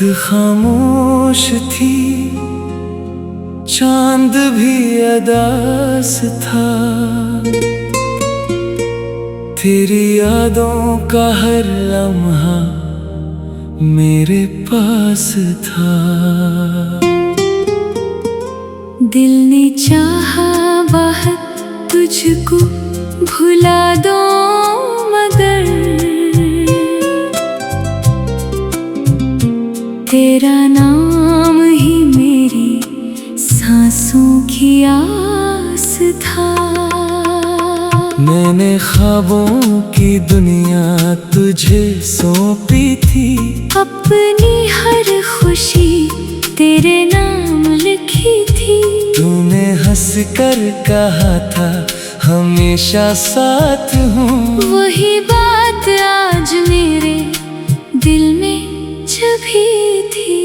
खामोश थी, चांद भी अदास था। तेरी यादों का हर लम्हा मेरे पास था। दिल ने चाहा बहुत तुझको भुला दो, मगर तेरा नाम ही मेरी सांसों की आस था। मैंने ख्वाबों की दुनिया तुझे सौंपी थी, अपनी हर खुशी तेरे नाम लिखी थी। तूने हंस कर कहा था हमेशा साथ हूँ, वही बात आज मेरे दिल में छुपी थी।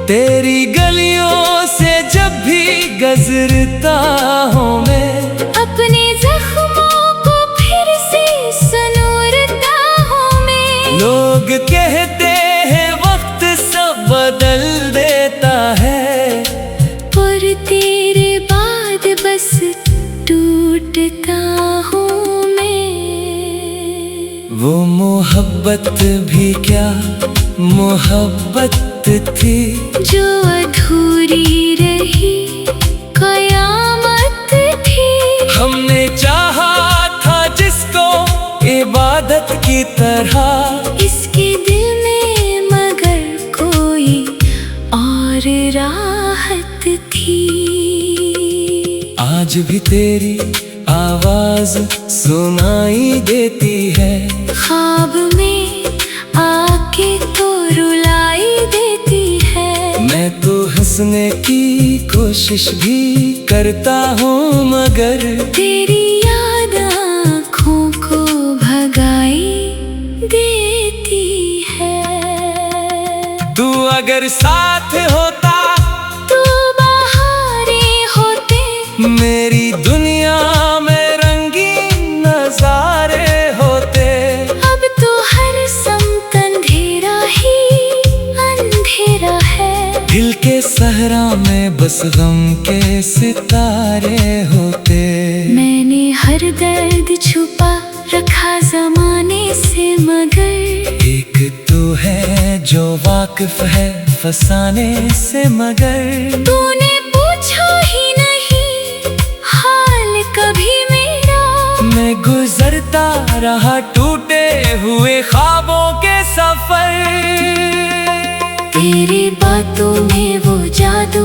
तेरी गलियों से जब भी गुजरता हूँ मैं, अपने जख्मों को फिर से सनोरता हूँ मैं। लोग कहते हैं वक्त सब बदल देता है, पर तेरे बाद बस टूटता हूँ मैं। वो मोहब्बत भी क्या मोहब्बत थी, जो अधूरी रही कयामत थी। हमने चाहा था जिसको इबादत की तरह, इसके दिल में मगर कोई और राहत थी। आज भी तेरी आवाज सुनाई देती है, ख्वाब में आके तो रुलाई देती है। मैं तो हंसने की कोशिश भी करता हूँ, मगर तेरी याद आँखों को भगाई देती है। तू अगर साथ होता, तू बहारे होते, मेरी दुनिया में रंगीन नजारे होते। अब तो हर समत अंधेरा ही अंधेरा है। दिल के सहरा में बस गम के सितारे होते। मैंने हर दर्द छुपा रखा जमाने से, मगर एक तू है जो वाकिफ है फसाने से, मगर तूने पूछा ही नहीं हाल कभी मेरा। मैं गुजरता रहा टूटे हुए ख्वाबों के सफर। तेरी बातों में वो जादू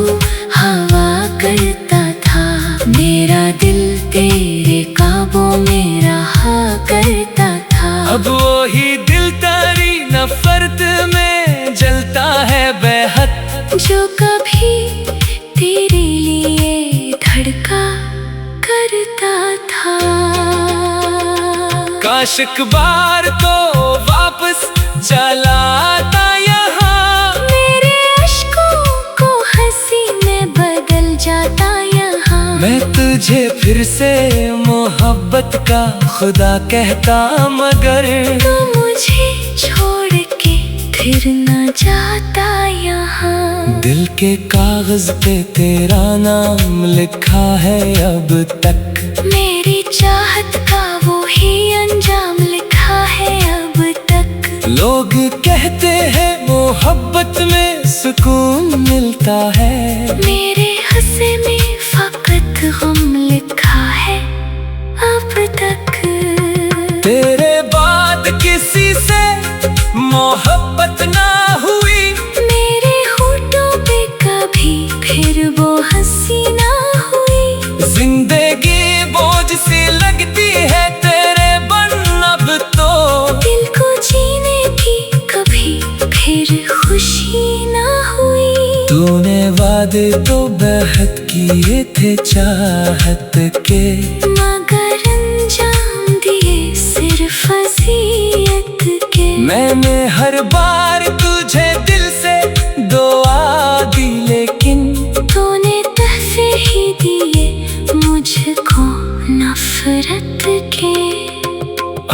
हवा करता था, मेरा दिल तेरे काबू में रहा करता था। अब वही दिल तेरी नफरत में जलता है बेहद, जो कभी तेरे लिए धड़का करता था। काश एक बार तो वापस चला आता यहाँ, मेरे अश्कों को हंसी में बदल जाता यहाँ। मैं तुझे फिर से मोहब्बत का खुदा कहता, मगर तू मुझे छोड़ के फिर न जाता यहाँ। दिल के कागज पे तेरा नाम लिखा है अब तक, मेरी चाहत का वो ही अंजाम लिखा है अब तक। लोग कहते हैं मोहब्बत में सुकून मिलता है, मेरे हंसे में फकत गम लिखा है अब तक। तेरे बाद किसी से मोहब्बत ना हुई, मेरे होठों पे कभी फिर वो हंसी ना हुई। जिंदगी बोझ सी लगती है तेरे बन अब तो, दिल को जीने की कभी फिर खुशी ना हुई। तूने वादे तो बेहद किए थे चाहत के, मगर अंजाम दिए सिर्फ अज़ियत के। मैंने हर बार तुझे दिल से दुआ दी, लेकिन तूने तहफे ही दिए मुझको नफरत के।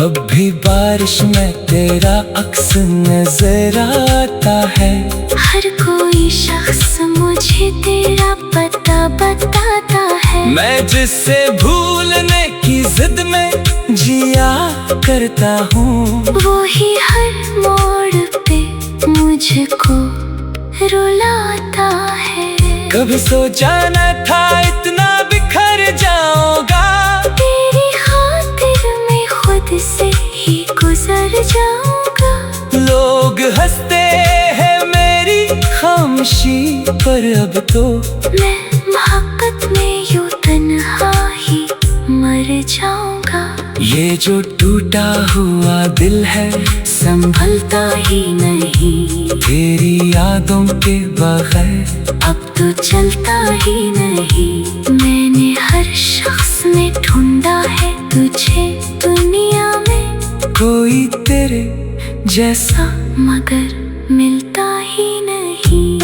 अब भी भी बारिश में तेरा अक्स नजर आता है। हर कोई शख्स मुझे तेरा पता बताता है। मैं जिससे भूलने की जिद में जिया करता हूँ, वो ही हर मोड़ पे मुझको रुलाता है। कभी सोचा न था इतना बिखर जाऊंगा, तेरी खातिर में खुद से ही गुजर जाऊंगा। लोग हंसते हैं मेरी खामोशी पर, अब तो मैं मोहब्बत में यूं तन्हा ही मर जाऊंगा। ये जो टूटा हुआ दिल है संभलता ही नहीं, तेरी यादों के बगैर अब तो चलता ही नहीं। मैंने हर शख्स में ढूंढा है तुझे दुनिया में, कोई तेरे जैसा मगर मिलता ही नहीं।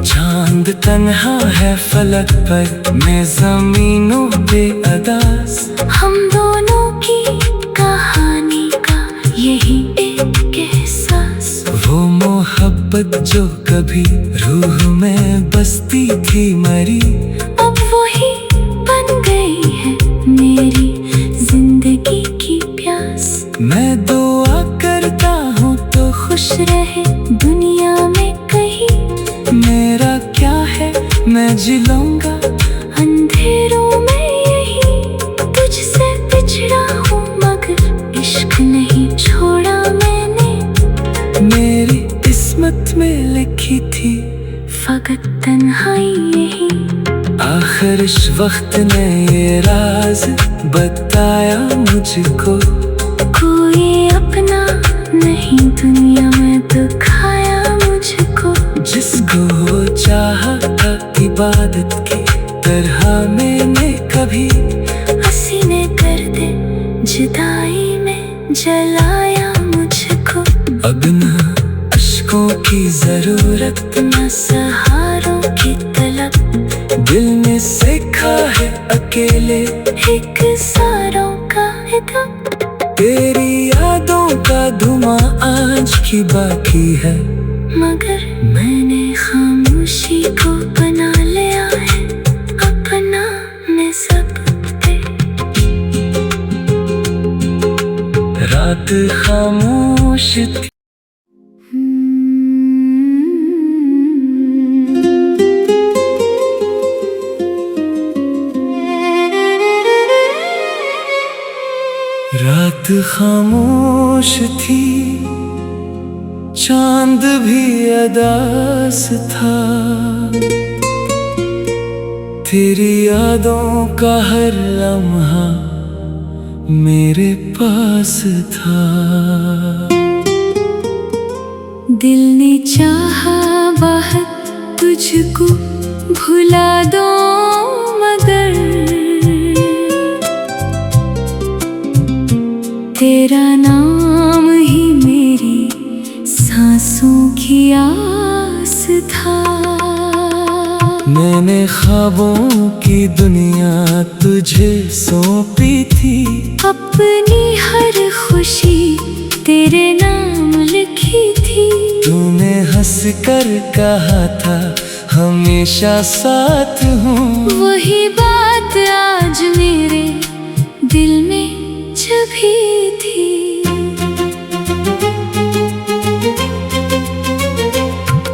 चांद तन्हा है फलक पर, मैं ज़मीनों पे अदास। हम दोनों की कहानी का यही एक एहसास। वो मोहब्बत जो कभी रूह में बसती थी मरी, अब वही बन गई है मेरी जिंदगी की प्यास। मैं दुआ करता हूँ तो खुश रहे दुनिया में कहीं, मेरा क्या है मैं जी लूंगा। अंधेरों में यही तुझसे बिछड़ा हूँ, मगर इश्क नहीं छोड़ा मैंने। मेरी किस्मत में लिखी थी फकत तन्हाई यही। आखिर इस वक्त ने ये राज बताया मुझको, कोई अपना नहीं दुनिया में दिखाया मुझको। जिसको वो चाहा था इबादत की तरह मैंने कभी हसीने कर दे जुदाई में जलाया मुझको। अब न अश्कों की जरूरत, न सहारों की तलब, दिल ने सीखा है अकेले एक सारों का हिदम। तेरी यादों का धुआं आज की बाकी है, मगर मैंने खामोशी को बना लिया है अपना निज़ब पे। रात खामोश थी रात खामोश थी, चांद भी अदास था। तेरी यादों का हर लम्हा मेरे पास था। दिल ने चाहा बहुत तुझको भुला दो, मगर तेरा नाम ही मेरी सांसों की आस था। मैंने ख्वाबों की दुनिया तुझे सौंपी थी, अपनी हर खुशी तेरे नाम लिखी थी। तूने हंस कर कहा था हमेशा साथ हूँ, वही बात आज मेरे दिल में छुपी थी।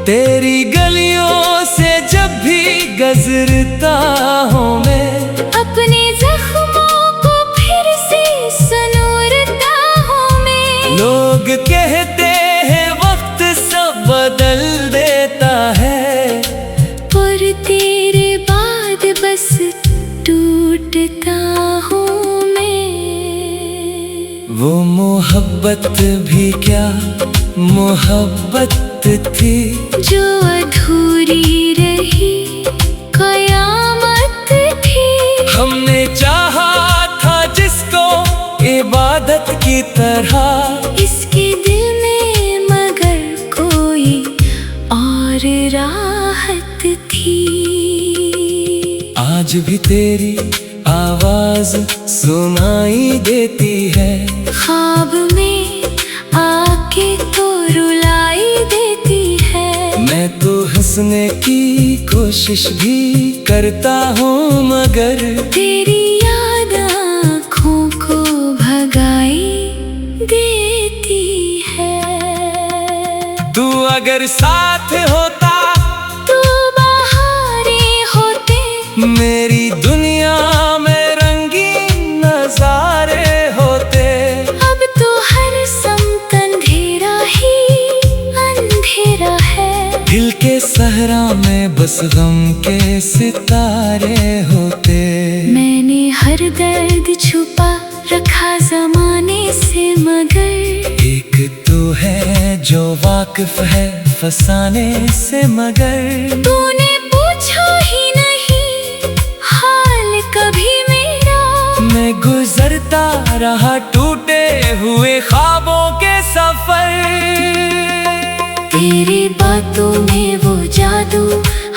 तेरी गलियों से जब भी गुजरता हूँ मैं, अपने जख्मों को फिर से सनोरता हूँ मैं। लोग कहते हैं वक्त सब बदल देता है, पर तेरे बाद बस टूटता हूँ मैं। वो मोहब्बत भी क्या मोहब्बत थी, जो अधूरी रही कयामत थी। हमने चाहा था जिसको इबादत की तरह, इसके दिल में मगर कोई और राहत थी। आज भी तेरी आवाज सुनाई देती है, तो रुलाई देती है। मैं तो हंसने की कोशिश भी करता हूँ मगर तेरी याद आँखों को भगाई देती है। तू अगर साथ होता तू बहारे होते, मेरी दुनिया में रंगीन नजारे होते। अब तो हर समत अंधेरा ही अंधेरा है। दिल के सहरा में बस गम के सितारे होते। मैंने हर दर्द छुपा रखा जमाने से मगर एक तू है जो वाकिफ है फसाने से मगर तूने पूछा ही नहीं हाल कभी मेरा। मैं गुजरता रहा टूटे हुए ख्वाबों के सफर। तेरी बातों में वो जादू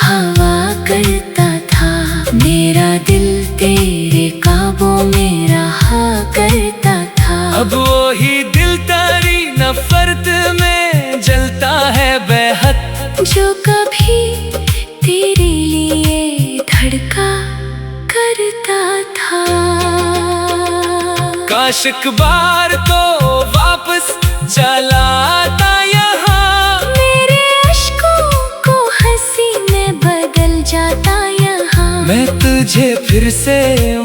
हवा करता था। मेरा दिल तेरे काबू में रहा करता था। अब वही दिल तेरी नफरत में जलता है बेहद। जो कभी तेरे लिए धड़का करता था। काश एक बार तो वापस चला आता यहाँ। मेरे अश्कों को हंसी में बदल जाता यहाँ। मैं तुझे फिर से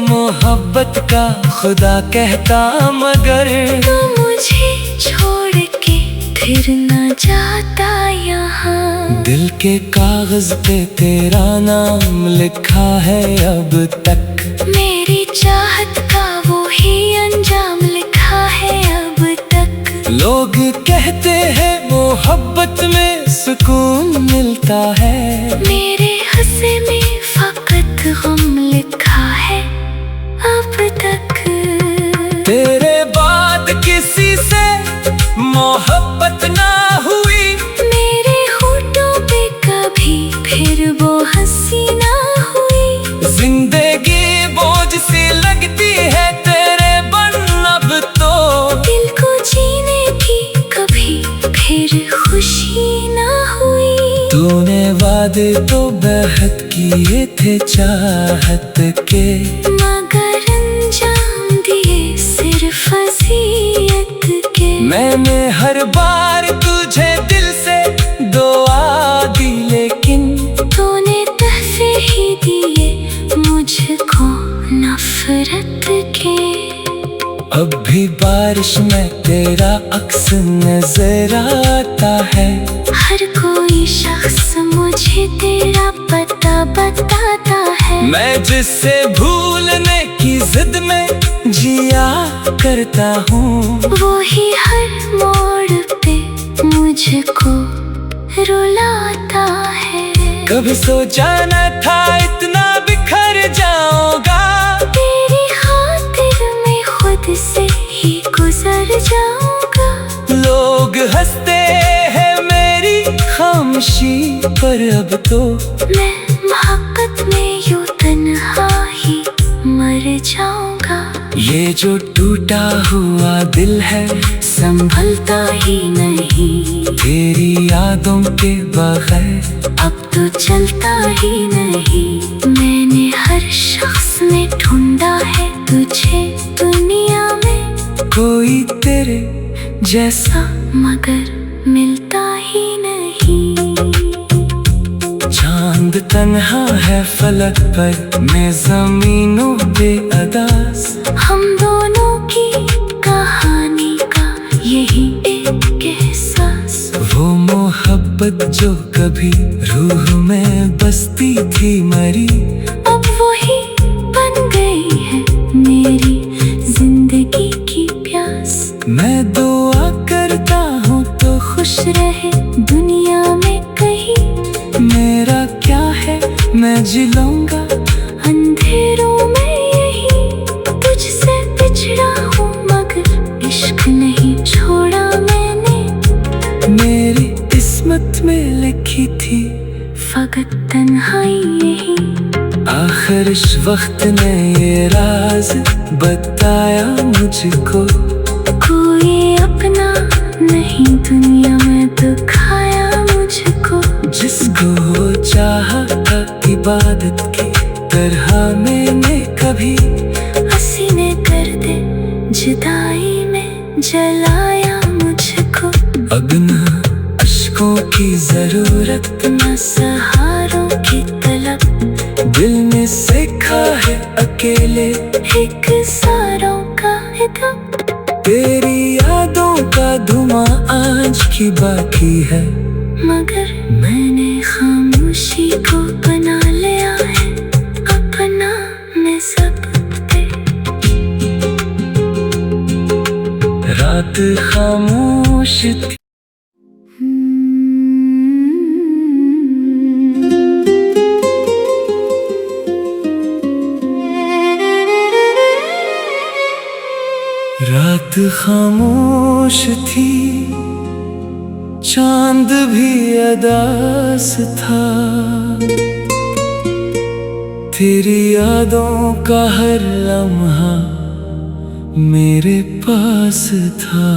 मोहब्बत का खुदा कहता मगर तू मुझे छोड़ के फिर न जाता यहाँ। दिल के कागज पे तेरा नाम लिखा है अब तक। मेरी चाहत का वो ही अंजाम लिखा है अब तक। लोग कहते हैं मोहब्बत में सुकून मिलता है। मेरे हंसे में फकत गम लिखा है अब तक। तेरे बाद किसी से मोहब्बत ना हुई। मेरे होठों पे कभी फिर वो हंसी ना हुई। जिंदगी बोझ सी लगती है तेरे बन अब तो। दिल को जीने की कभी फिर खुशी ना हुई। तूने वादे तो बेहद किए थे चाहत के मगर अंजाम दिए सिर्फ अज़ियत के। मैंने हर बार तुझे दिल से दुआ दी लेकिन तूने तहफे ही दिए मुझको नफरत के। अब भी बारिश में तेरा अक्स नजर आता है। हर कोई शख्स मुझे तेरा पता बताता है। मैं जिससे भूलने की जिद में जिया करता हूँ। वो ही हर मोड़ पे मुझको रुलाता है। कभी सोचा न था इतना बिखर जाऊंगा। तेरी खातिर में खुद से ही गुजर जाऊंगा। लोग हंसते हैं मेरी खामोशी पर अब तो। मैं मोहब्बत में यूं तन्हा ही मर जाऊंगा। ये जो टूटा हुआ दिल है संभलता ही नहीं। तेरी यादों के बगैर अब तो चलता ही नहीं। मैंने हर शख्स में ढूंढा है तुझे दुनिया में। कोई तेरे जैसा मगर मिलता ही नहीं। चांद तन्हा है फलक पर मैं जमीनों पे अदास। हम दोनों की कहानी का यही एक एहसास। वो मोहब्बत जो कभी रूह में बसती थी मरी। अब वही बन गई है मेरी जिंदगी की प्यास। मैं दुआ करता हूँ तो खुश रहे दुनिया में कहीं। मेरा क्या है मैं जी लूंगा अंधेरों में यही तुझसे बिछड़ा हूँ मगर इश्क नहीं छोड़ा मैंने। मेरी किस्मत में लिखी थी फकत तन्हाई यही। आखिर इस वक्त ने ये राज बताया मुझको। कोई अपना नहीं ही दुनिया में दिखाया मुझको। जिसको चाहा था इबादत की तरह मैंने कभी हसीने कर दे जुदाई में जलाया मुझको। अब न अश्कों की जरूरत न सहारों की तलब, दिल ने सीखा है अकेले एक सारों का हिदम। तेरी यादों का धुआं आज की बाकी है, मगर मैंने खामोशी को बना लिया है अपना निस्बते। रात खामोश थी। रात खामोश थी, चांद भी अदास था। तेरी यादों का हर लम्हा मेरे पास था।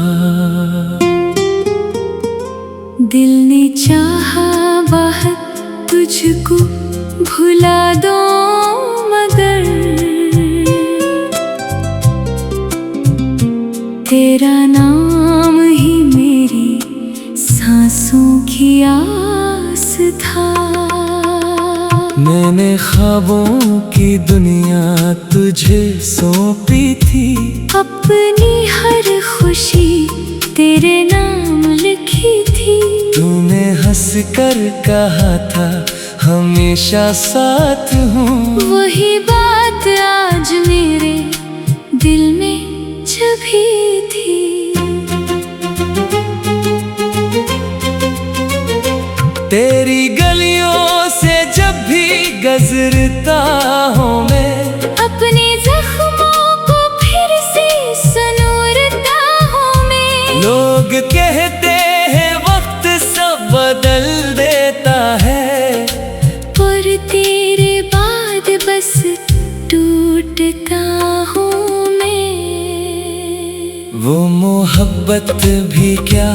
दिल ने चाहा बहुत तुझको भुला दो, मगर तेरा नाम ही मेरी सांसों की आस था। मैंने ख्वाबों की दुनिया तुझे सौंपी थी, अपनी हर खुशी तेरे नाम लिखी थी। तूने हंस कर कहा था हमेशा साथ हूँ, वही बात आज मेरे दिल में छुपी थी। तेरी गलियों से जब भी गुजरता हूँ मैं, अपने जख्मों को फिर से सनोरता हूँ मैं। लोग कहते हैं वक्त सब बदल देता है, पर तेरे बाद बस टूटता हूँ मैं। वो मोहब्बत भी क्या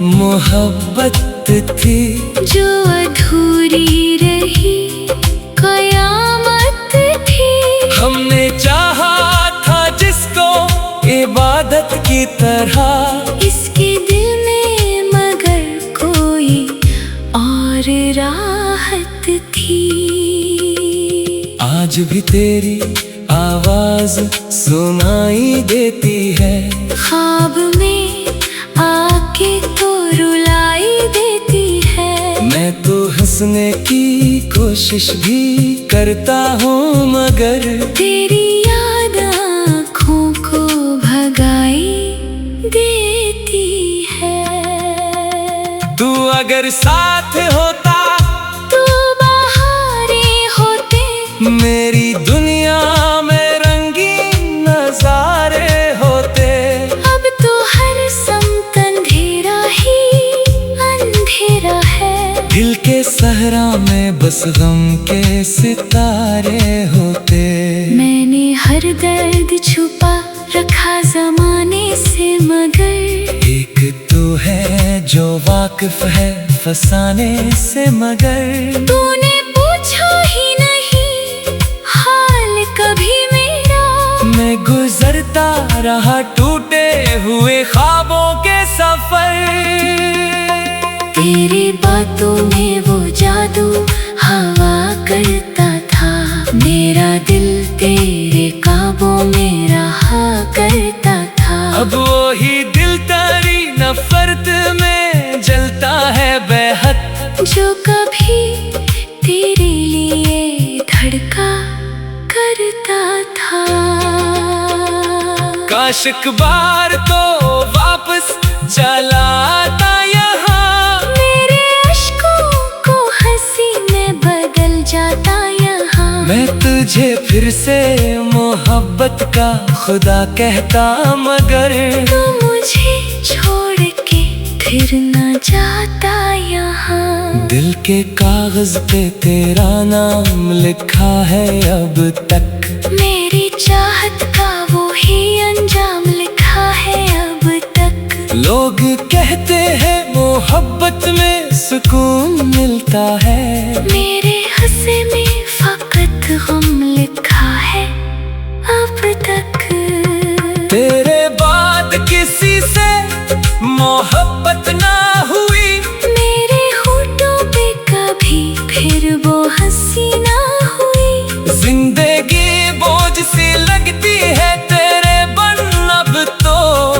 मोहब्बत थी, जो अधूरी रही कयामत थी। हमने चाहा था जिसको इबादत की तरह, इसके दिल में मगर कोई और राहत थी। आज भी तेरी आवाज सुनाई देती है, ख्वाब में आके तो रुलाई देती है। मैं तो हंसने की कोशिश भी करता हूँ, मगर तेरी याद आँखों को भगाई देती है। तू अगर साथ होता तू बहारें होते, मेरी दुनिया में रंगीन नजारे होते। अब तो हर समत अंधेरा ही अंधेरा है। दिल के सहरा में बस गम के सितारे होते। मैंने हर दर्द छुपा रखा जमाने से, मगर एक तो है जो वाकिफ है फसाने से, मगर तूने पूछा ही नहीं हाल कभी मेरा। मैं गुजरता रहा टूटे हुए ख्वाबों के सफर। तेरी बातों में वो जादू हवा करता था, मेरा दिल तेरे काबू में रहा करता था। अब वही दिल तेरी नफरत में जलता है बेहद, जो कभी तेरे लिए धड़का करता था। काश एक बार तो वापस चला आता यहाँ, मेरे अश्कों को हंसी में बदल जाता यहाँ। मैं तुझे फिर से मोहब्बत का खुदा कहता, मगर तू मुझे छोड़ के फिर न जाता यहाँ। दिल के कागज पे तेरा नाम लिखा है अब तक, मेरी चाहत का वो ही अंजाम लिखा है अब तक। लोग कहते हैं मोहब्बत में सुकून मिलता है, मेरे हंसे में फकत गम लिखा है अब तक। तेरे बाद किसी से मोहब्बत ना हुई, मेरे होठों पे कभी फिर वो हंसी ना हुई। जिंदगी बोझ सी लगती है तेरे बन अब तो,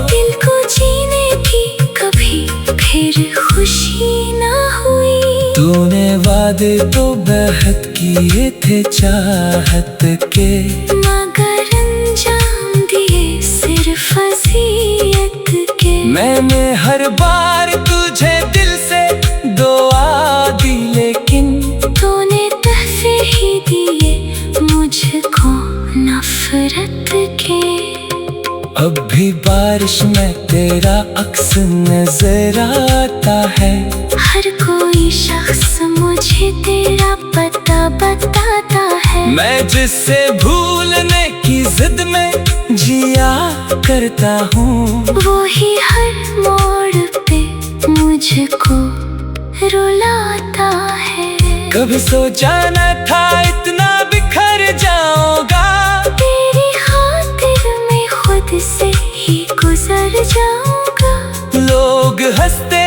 दिल को जीने की कभी फिर खुशी ना हुई। तूने वादे तो बेहद किए थे चाहत के, मगर अंजाम दिए सिर्फ अज़ियत के। मैंने हर बार तुझे दिल से दुआ दी, लेकिन तूने तहफे ही दिए मुझको नफरत के। अब भी बारिश में तेरा अक्स नजर आता है, हर कोई शख्स मुझे तेरा पता बताता है। मैं जिससे भूलने की जिद में जिया करता हूँ, वो ही हर मोड़ पे मुझको रुलाता है। कभी सोचा न था इतना बिखर जाऊंगा, तेरी खातिर में खुद से ही गुजर जाऊंगा। लोग हंसते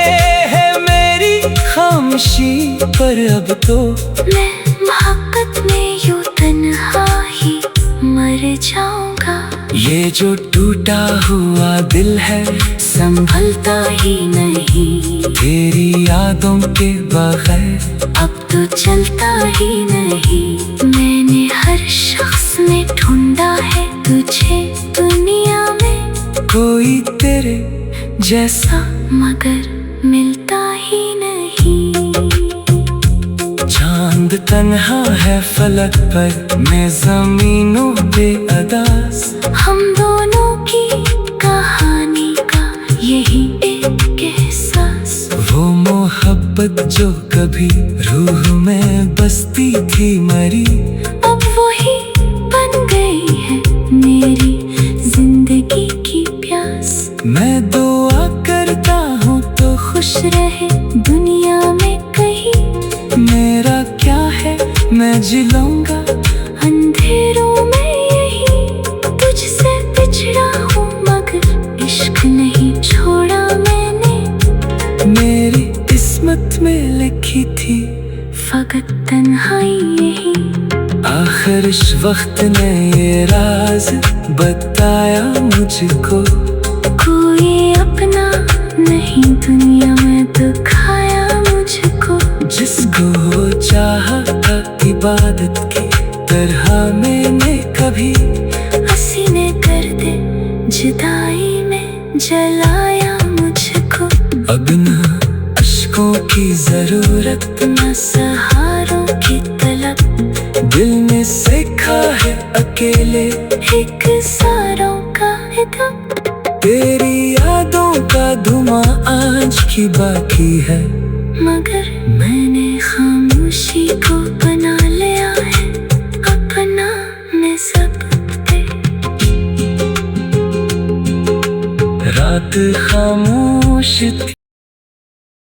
हैं मेरी खामोशी पर, अब तो मैं मोहब्बत में यूं तन्हा ही मर जाऊंगा। ये जो टूटा हुआ दिल है संभलता ही नहीं, तेरी यादों के बगैर अब तो चलता ही नहीं। मैंने हर शख्स में ढूंढा है तुझे दुनिया में, कोई तेरे जैसा मगर मिलता ही नहीं। चांद तन्हा है फलक पर, मैं ज़मीनों पे अदास। हम दोनों की कहानी का यही एक एहसास, वो मोहब्बत जो कभी रूह में बसती थी मरी, अब वही बन गई है मेरी जिंदगी की प्यास। मैं दुआ करता हूँ तो खुश रहे दुनिया में कहीं, मेरा क्या है मैं जी लूंगा। अंधेरों में यही तुझसे बिछड़ा हूँ, मगर इश्क नहीं छोड़ा मैंने। मेरी किस्मत में लिखी थी फकत तन्हाई यही, आखिर इस वक्त ने ये राज बताया मुझको। कोई अपना नहीं दुनिया में दिखाया मुझको। जिसको चाहा था इबादत की तरह मैंने कभी, हसीने कर दे जुदाई में जलाया मुझको। अब न अश्कों की जरूरत, न सहारों की तलब, दिल ने सीखा है अकेले एक सारों का इदम। तेरी यादों का धुआं आज की बाकी है, मगर मैंने खामोशी को बना लिया है अपना निज़ाब पे। रात खामोश थी।